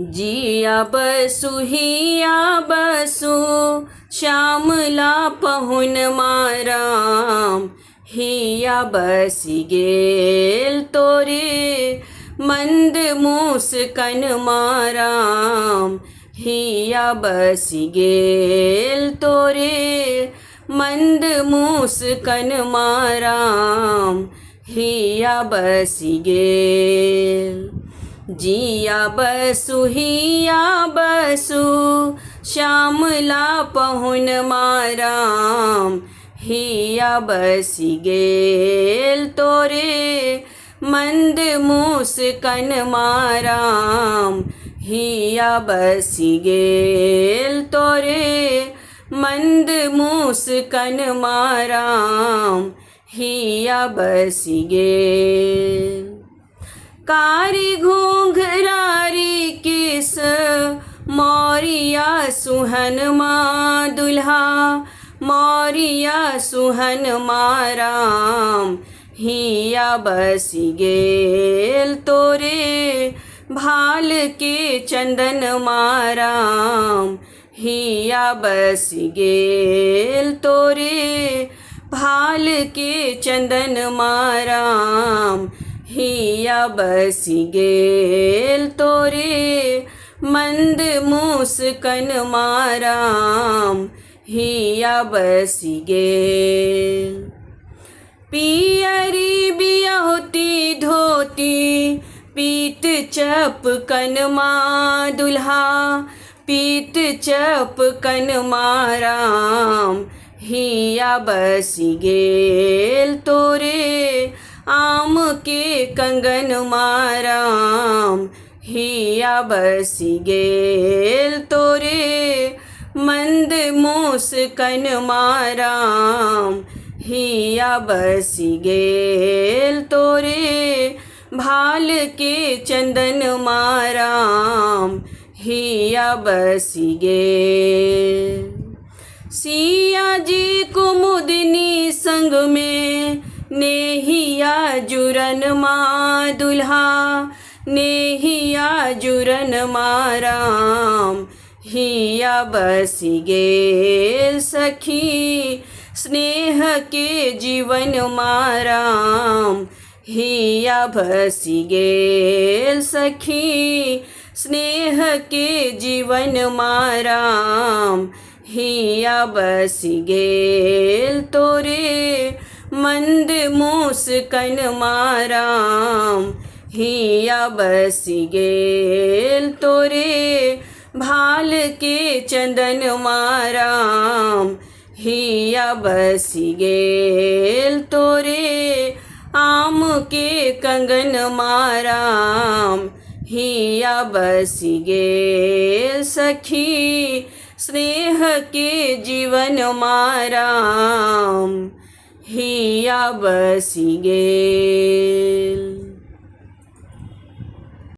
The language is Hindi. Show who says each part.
Speaker 1: जिया बसु हिया बसु श्यामला पहुन माराम हिया बसी गेल तोरे मंद मुस्कन माराम हिया बसी गेल तोरे मंद मुस्कन माराम हिया बसी गेल। जिया बसु हिया बसु श्यामला पहुन माराम हिया बसी गेल तोरे मंद मुस्कन माराम हिया बसी गेल तोरे मंद मुस्कन माराम हिया बसी गेल। कारी घूंघरारी किस मोरिया सुहन माँ दुल्हा मोरिया सुहन माराम हिया बसी गेल तोरे भाल के चंदन माराम हिया बसी गेल तोरे भाल के चंदन माराम हिया बसी गेल तोरे मंद मुस्कन माराम हिया बसी गेल। पियरी बियहुती धोती पीत चपकन माँ दुल्हा पीत चपकन माराम हिया बसी गेल तोरे आम के कंगन माराम हिया बसी गेल तोरे मंद मुस्कन माराम हिया बसी गेल तोरे भाल के चंदन माराम हिया बसी गेल। सिया जी कुमुदनी संग में नेहिया जुरन माँ दुल्हा नेहिया जुरन माराम हिया बसी गेल सखी स्नेह के जीवन माराम हिया बसी गेल सखी स्नेह के जीवन माराम हिया बसी गेल तोरे मंद मुस्कन माराम हिया बसी गेल तोरे भाल के चंदन माराम हिया बसी गेल तोरे आम के कंगन माराम हिया बसी गेल सखी स्नेह के जीवन माराम हिया बसी गेल।